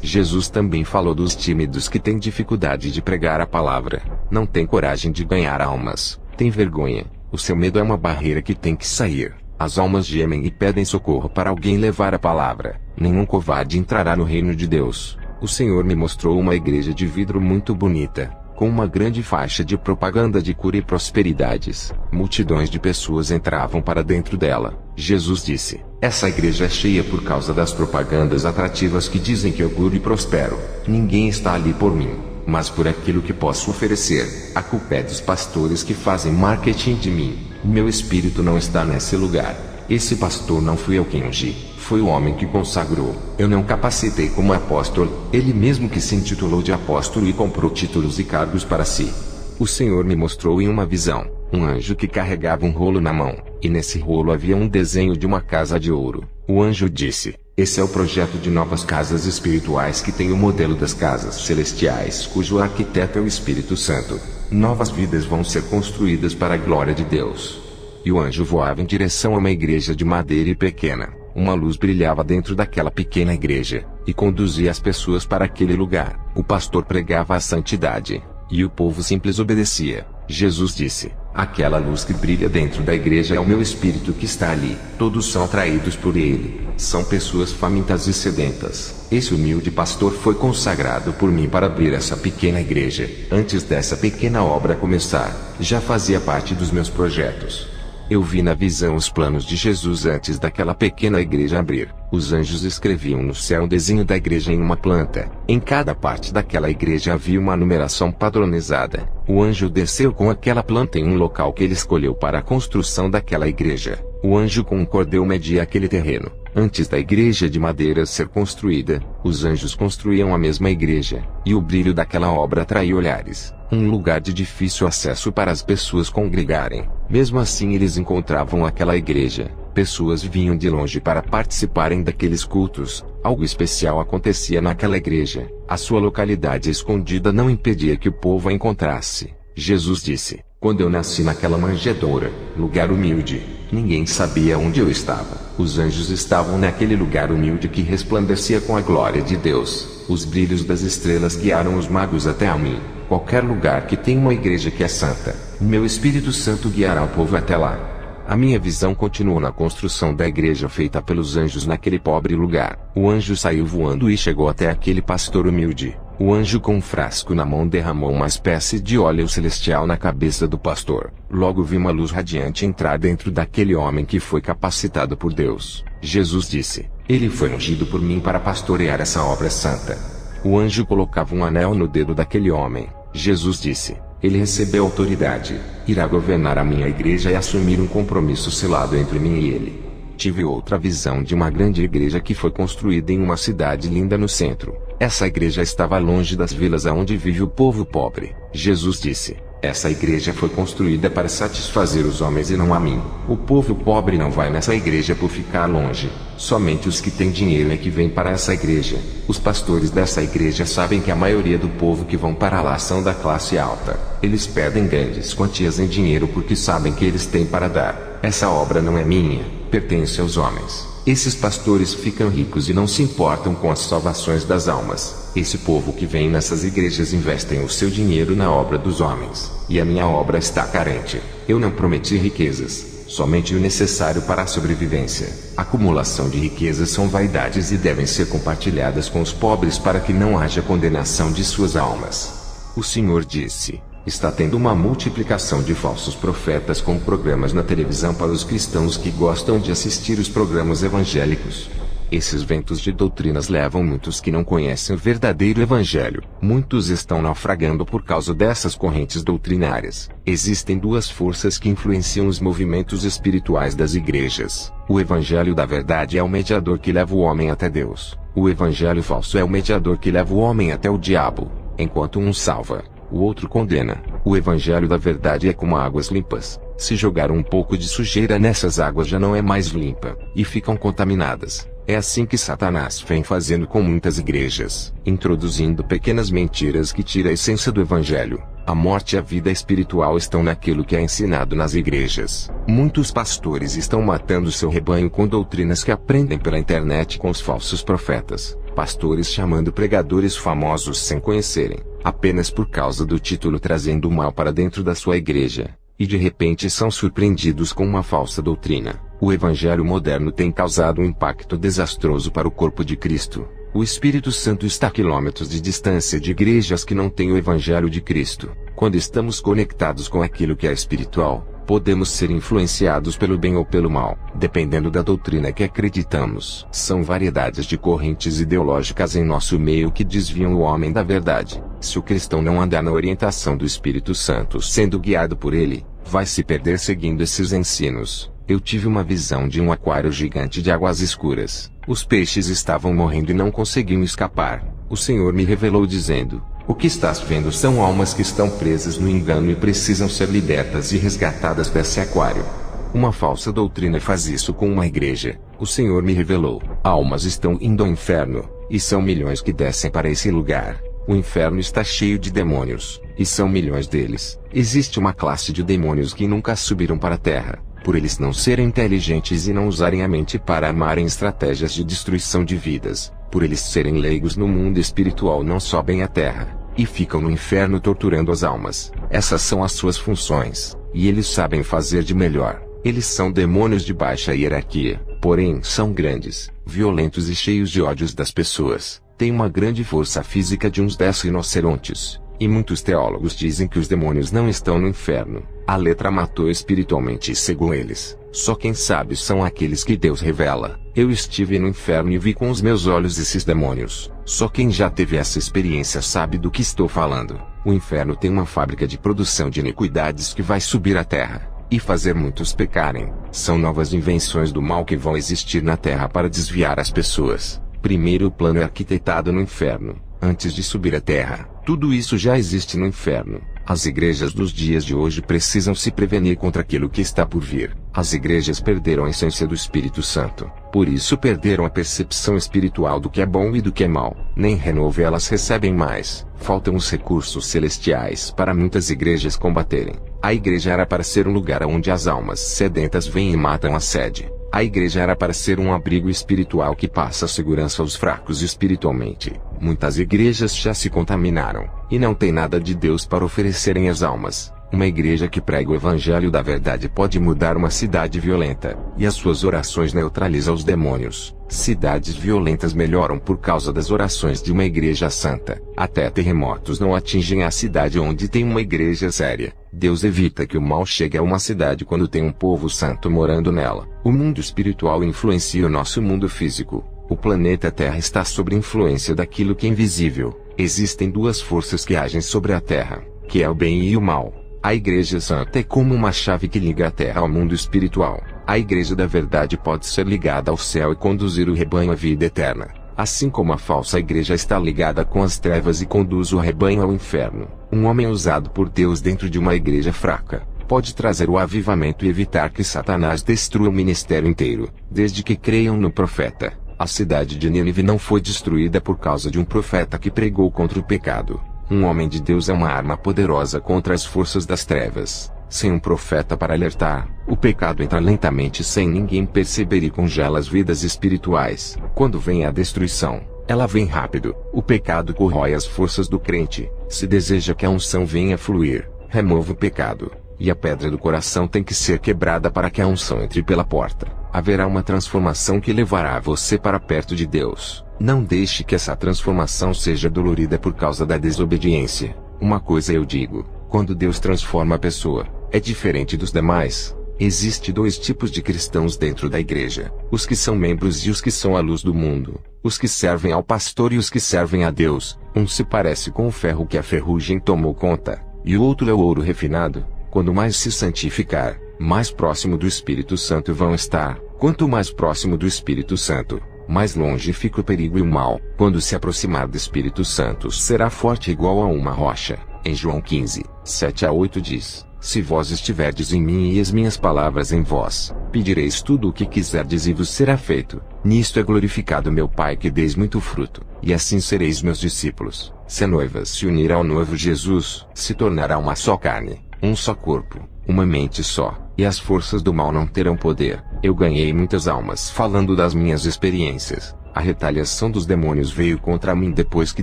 Jesus também falou dos tímidos que têm dificuldade de pregar a palavra, não têm coragem de ganhar almas, têm vergonha. O seu medo é uma barreira que tem que sair. As almas gemem e pedem socorro para alguém levar a palavra. Nenhum covarde entrará no reino de Deus. O Senhor me mostrou uma igreja de vidro muito bonita, com uma grande faixa de propaganda de cura e prosperidades. Multidões de pessoas entravam para dentro dela. Jesus disse: essa igreja é cheia por causa das propagandas atrativas que dizem que eu curo e prospero. Ninguém está ali por mim, mas por aquilo que posso oferecer. A culpa é dos pastores que fazem marketing de mim. Meu espírito não está nesse lugar. Esse pastor não fui eu quem ungi, foi o homem que consagrou. Eu não capacitei como apóstolo, ele mesmo que se intitulou de apóstolo e comprou títulos e cargos para si. O Senhor me mostrou em uma visão, um anjo que carregava um rolo na mão, e nesse rolo havia um desenho de uma casa de ouro. O anjo disse: esse é o projeto de novas casas espirituais que tem o modelo das casas celestiais, cujo arquiteto é o Espírito Santo. Novas vidas vão ser construídas para a glória de Deus. E o anjo voava em direção a uma igreja de madeira e pequena. Uma luz brilhava dentro daquela pequena igreja, e conduzia as pessoas para aquele lugar. O pastor pregava a santidade, e o povo simples obedecia. Jesus disse: aquela luz que brilha dentro da igreja é o meu espírito que está ali. Todos são atraídos por ele. São pessoas famintas e sedentas. Esse humilde pastor foi consagrado por mim para abrir essa pequena igreja. Antes dessa pequena obra começar, já fazia parte dos meus projetos. Eu vi na visão os planos de Jesus antes daquela pequena igreja abrir. Os anjos escreviam no céu o desenho da igreja em uma planta. Em cada parte daquela igreja havia uma numeração padronizada. O anjo desceu com aquela planta em um local que ele escolheu para a construção daquela igreja. O anjo com um cordel media aquele terreno. Antes da igreja de madeira ser construída, os anjos construíam a mesma igreja, e o brilho daquela obra atraía olhares. Um lugar de difícil acesso para as pessoas congregarem. Mesmo assim eles encontravam aquela igreja. Pessoas vinham de longe para participarem daqueles cultos. Algo especial acontecia naquela igreja. A sua localidade escondida não impedia que o povo a encontrasse. Jesus disse: quando eu nasci naquela manjedoura, lugar humilde, ninguém sabia onde eu estava. Os anjos estavam naquele lugar humilde que resplandecia com a glória de Deus. Os brilhos das estrelas guiaram os magos até a mim. Qualquer lugar que tem uma igreja que é santa, meu Espírito Santo guiará o povo até lá. A minha visão continuou na construção da igreja feita pelos anjos naquele pobre lugar. O anjo saiu voando e chegou até aquele pastor humilde. O anjo com um frasco na mão derramou uma espécie de óleo celestial na cabeça do pastor. Logo vi uma luz radiante entrar dentro daquele homem que foi capacitado por Deus. Jesus disse: ele foi ungido por mim para pastorear essa obra santa. O anjo colocava um anel no dedo daquele homem. Jesus disse: ele recebeu autoridade, irá governar a minha igreja e assumir um compromisso selado entre mim e ele. Tive outra visão de uma grande igreja que foi construída em uma cidade linda no centro. Essa igreja estava longe das vilas aonde vive o povo pobre. Jesus disse: Essa igreja foi construída para satisfazer os homens e não a mim. O povo pobre não vai nessa igreja por ficar longe. Somente os que têm dinheiro é que vêm para essa igreja. Os pastores dessa igreja sabem que a maioria do povo que vão para lá são da classe alta. Eles pedem grandes quantias em dinheiro porque sabem que eles têm para dar. Essa obra não é minha, pertence aos homens. Esses pastores ficam ricos e não se importam com as salvações das almas. Esse povo que vem nessas igrejas investem o seu dinheiro na obra dos homens. E a minha obra está carente. Eu não prometi riquezas, somente o necessário para a sobrevivência. Acumulação de riquezas são vaidades e devem ser compartilhadas com os pobres para que não haja condenação de suas almas. O Senhor disse: está tendo uma multiplicação de falsos profetas com programas na televisão para os cristãos que gostam de assistir os programas evangélicos. Esses ventos de doutrinas levam muitos que não conhecem o verdadeiro evangelho. Muitos estão naufragando por causa dessas correntes doutrinárias. Existem duas forças que influenciam os movimentos espirituais das igrejas. O evangelho da verdade é o mediador que leva o homem até Deus. O evangelho falso é o mediador que leva o homem até o diabo. Enquanto um salva, o outro condena. O evangelho da verdade é como águas limpas. Se jogar um pouco de sujeira nessas águas já não é mais limpa, e ficam contaminadas. É assim que Satanás vem fazendo com muitas igrejas, introduzindo pequenas mentiras que tiram a essência do evangelho. A morte e a vida espiritual estão naquilo que é ensinado nas igrejas. Muitos pastores estão matando seu rebanho com doutrinas que aprendem pela internet com os falsos profetas. Pastores chamando pregadores famosos sem conhecerem, apenas por causa do título, trazendo o mal para dentro da sua igreja. E de repente são surpreendidos com uma falsa doutrina. O evangelho moderno tem causado um impacto desastroso para o corpo de Cristo. O Espírito Santo está a quilômetros de distância de igrejas que não têm o evangelho de Cristo. Quando estamos conectados com aquilo que é espiritual, podemos ser influenciados pelo bem ou pelo mal, dependendo da doutrina que acreditamos. São variedades de correntes ideológicas em nosso meio que desviam o homem da verdade. Se o cristão não andar na orientação do Espírito Santo, sendo guiado por ele, vai se perder seguindo esses ensinos. Eu tive uma visão de um aquário gigante de águas escuras. Os peixes estavam morrendo e não conseguiam escapar. O Senhor me revelou dizendo: o que estás vendo são almas que estão presas no engano e precisam ser libertas e resgatadas desse aquário. Uma falsa doutrina faz isso com uma igreja. O Senhor me revelou: almas estão indo ao inferno, e são milhões que descem para esse lugar. O inferno está cheio de demônios, e são milhões deles. Existe uma classe de demônios que nunca subiram para a terra. Por eles não serem inteligentes e não usarem a mente para armarem estratégias de destruição de vidas, por eles serem leigos no mundo espiritual, não sobem à terra, e ficam no inferno torturando as almas. Essas são as suas funções, e eles sabem fazer de melhor. Eles são demônios de baixa hierarquia, porém são grandes, violentos e cheios de ódios das pessoas. Têm uma grande força física de uns 10 rinocerontes. E muitos teólogos dizem que os demônios não estão no inferno. A letra matou espiritualmente, segundo eles. Só quem sabe são aqueles que Deus revela. Eu estive no inferno e vi com os meus olhos esses demônios. Só quem já teve essa experiência sabe do que estou falando. O inferno tem uma fábrica de produção de iniquidades que vai subir à terra e fazer muitos pecarem. São novas invenções do mal que vão existir na terra para desviar as pessoas. Primeiro o plano é arquitetado no inferno, antes de subir à terra. Tudo isso já existe no inferno. As igrejas dos dias de hoje precisam se prevenir contra aquilo que está por vir. As igrejas perderam a essência do Espírito Santo. Por isso perderam a percepção espiritual do que é bom e do que é mal. Nem renovo elas recebem mais. Faltam os recursos celestiais para muitas igrejas combaterem. A igreja era para ser um lugar onde as almas sedentas vêm e matam a sede. A igreja era para ser um abrigo espiritual que passa segurança aos fracos espiritualmente. Muitas igrejas já se contaminaram, e não tem nada de Deus para oferecerem às almas. Uma igreja que prega o evangelho da verdade pode mudar uma cidade violenta, e as suas orações neutralizam os demônios. Cidades violentas melhoram por causa das orações de uma igreja santa. Até terremotos não atingem a cidade onde tem uma igreja séria. Deus evita que o mal chegue a uma cidade quando tem um povo santo morando nela. O mundo espiritual influencia o nosso mundo físico. O planeta Terra está sob influência daquilo que é invisível. Existem duas forças que agem sobre a Terra, que é o bem e o mal. A Igreja Santa é como uma chave que liga a Terra ao mundo espiritual. A Igreja da Verdade pode ser ligada ao céu e conduzir o rebanho à vida eterna. Assim como a falsa igreja está ligada com as trevas e conduz o rebanho ao inferno. Um homem usado por Deus dentro de uma igreja fraca pode trazer o avivamento e evitar que Satanás destrua o ministério inteiro, desde que creiam no profeta. A cidade de Nínive não foi destruída por causa de um profeta que pregou contra o pecado. Um homem de Deus é uma arma poderosa contra as forças das trevas. Sem um profeta para alertar, o pecado entra lentamente sem ninguém perceber e congela as vidas espirituais. Quando vem a destruição, ela vem rápido. O pecado corrói as forças do crente. Se deseja que a unção venha fluir, remova o pecado. E a pedra do coração tem que ser quebrada para que a unção entre pela porta. Haverá uma transformação que levará você para perto de Deus. Não deixe que essa transformação seja dolorida por causa da desobediência. Uma coisa eu digo: quando Deus transforma a pessoa, é diferente dos demais. Existem dois tipos de cristãos dentro da igreja: os que são membros e os que são a luz do mundo. Os que servem ao pastor e os que servem a Deus. Um se parece com o ferro que a ferrugem tomou conta, e o outro é o ouro refinado. Quando mais se santificar, mais próximo do Espírito Santo vão estar. Quanto mais próximo do Espírito Santo, mais longe fica o perigo e o mal. Quando se aproximar do Espírito Santo, será forte igual a uma rocha. Em João 15, 7-8 diz: se vós estiverdes em mim e as minhas palavras em vós, pedireis tudo o que quiserdes e vos será feito. Nisto é glorificado meu Pai, que deis muito fruto, e assim sereis meus discípulos. Se a noiva se unir ao noivo Jesus, se tornará uma só carne, um só corpo, uma mente só, e as forças do mal não terão poder. Eu ganhei muitas almas falando das minhas experiências. A retaliação dos demônios veio contra mim depois que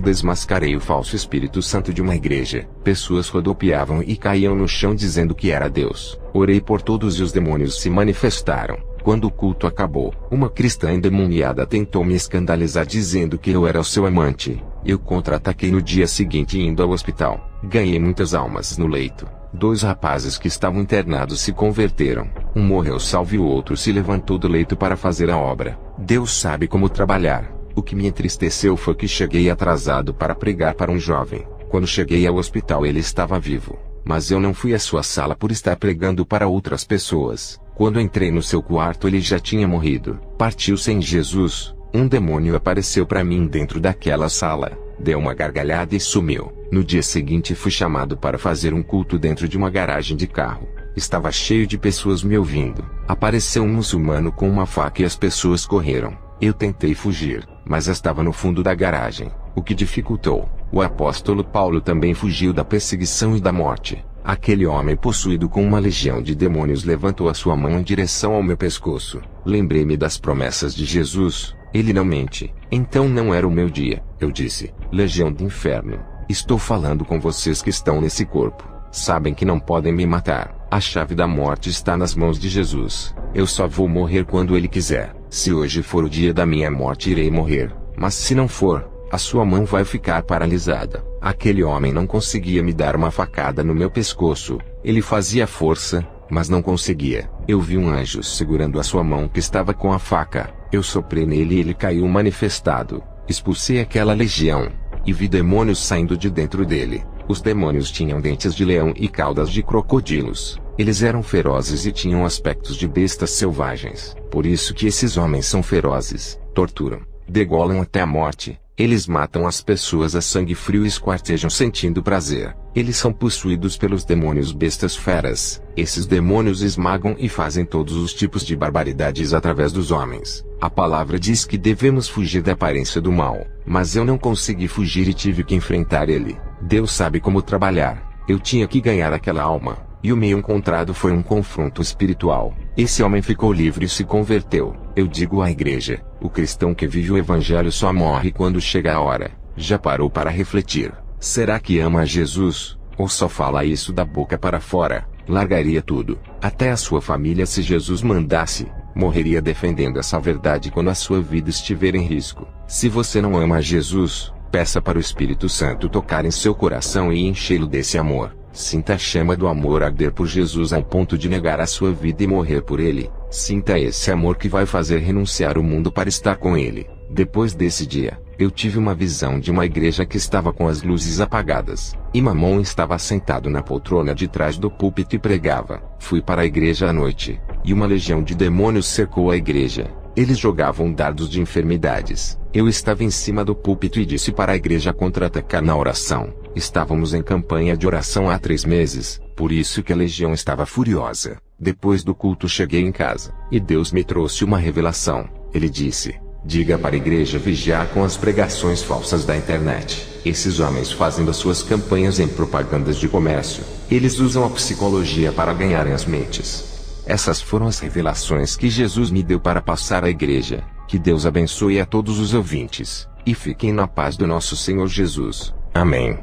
desmascarei o falso Espírito Santo de uma igreja. Pessoas rodopiavam e caíam no chão dizendo que era Deus. Orei por todos e os demônios se manifestaram. Quando o culto acabou, uma cristã endemoniada tentou me escandalizar dizendo que eu era o seu amante. Eu contra-ataquei no dia seguinte indo ao hospital. Ganhei muitas almas no leito. 2 rapazes que estavam internados se converteram. Um morreu salvo e o outro se levantou do leito para fazer a obra. Deus sabe como trabalhar. O que me entristeceu foi que cheguei atrasado para pregar para um jovem. Quando cheguei ao hospital ele estava vivo. Mas eu não fui à sua sala por estar pregando para outras pessoas. Quando entrei no seu quarto ele já tinha morrido. Partiu sem Jesus. Um demônio apareceu para mim dentro daquela sala. Deu uma gargalhada e sumiu. No dia seguinte fui chamado para fazer um culto dentro de uma garagem de carro. Estava cheio de pessoas me ouvindo. Apareceu um muçulmano com uma faca e as pessoas correram. Eu tentei fugir, mas estava no fundo da garagem, o que dificultou. O apóstolo Paulo também fugiu da perseguição e da morte. Aquele homem possuído com uma legião de demônios levantou a sua mão em direção ao meu pescoço. Lembrei-me das promessas de Jesus. Ele não mente. Então não era o meu dia. Eu disse: legião do inferno, estou falando com vocês que estão nesse corpo. Sabem que não podem me matar. A chave da morte está nas mãos de Jesus. Eu só vou morrer quando Ele quiser. Se hoje for o dia da minha morte, irei morrer. Mas se não for, a sua mão vai ficar paralisada. Aquele homem não conseguia me dar uma facada no meu pescoço. Ele fazia força, mas não conseguia. Eu vi um anjo segurando a sua mão que estava com a faca. Eu soprei nele e ele caiu manifestado. Expulsei aquela legião, e vi demônios saindo de dentro dele. Os demônios tinham dentes de leão e caudas de crocodilos. Eles eram ferozes e tinham aspectos de bestas selvagens. Por isso que esses homens são ferozes, torturam, degolam até a morte. Eles matam as pessoas a sangue frio e esquartejam sentindo prazer. Eles são possuídos pelos demônios bestas feras. Esses demônios esmagam e fazem todos os tipos de barbaridades através dos homens. A palavra diz que devemos fugir da aparência do mal. Mas eu não consegui fugir e tive que enfrentar ele. Deus sabe como trabalhar. Eu tinha que ganhar aquela alma. E o meio encontrado foi um confronto espiritual. Esse homem ficou livre e se converteu. Eu digo à igreja: o cristão que vive o evangelho só morre quando chega a hora. Já parou para refletir? Será que ama a Jesus? Ou só fala isso da boca para fora? Largaria tudo, até a sua família, se Jesus mandasse. Morreria defendendo essa verdade quando a sua vida estiver em risco. Se você não ama a Jesus, peça para o Espírito Santo tocar em seu coração e enchê-lo desse amor. Sinta a chama do amor arder por Jesus ao ponto de negar a sua vida e morrer por ele. Sinta esse amor que vai fazer renunciar o mundo para estar com ele. Depois desse dia, eu tive uma visão de uma igreja que estava com as luzes apagadas. E Mamon estava sentado na poltrona de trás do púlpito e pregava. Fui para a igreja à noite, e uma legião de demônios cercou a igreja. Eles jogavam dardos de enfermidades. Eu estava em cima do púlpito e disse para a igreja contra-atacar na oração. Estávamos em campanha de oração há 3 meses, por isso que a legião estava furiosa. Depois do culto cheguei em casa, e Deus me trouxe uma revelação. Ele disse: diga para a igreja vigiar com as pregações falsas da internet. Esses homens fazem das suas campanhas em propagandas de comércio. Eles usam a psicologia para ganharem as mentes. Essas foram as revelações que Jesus me deu para passar à igreja. Que Deus abençoe a todos os ouvintes, e fiquem na paz do nosso Senhor Jesus. Amém.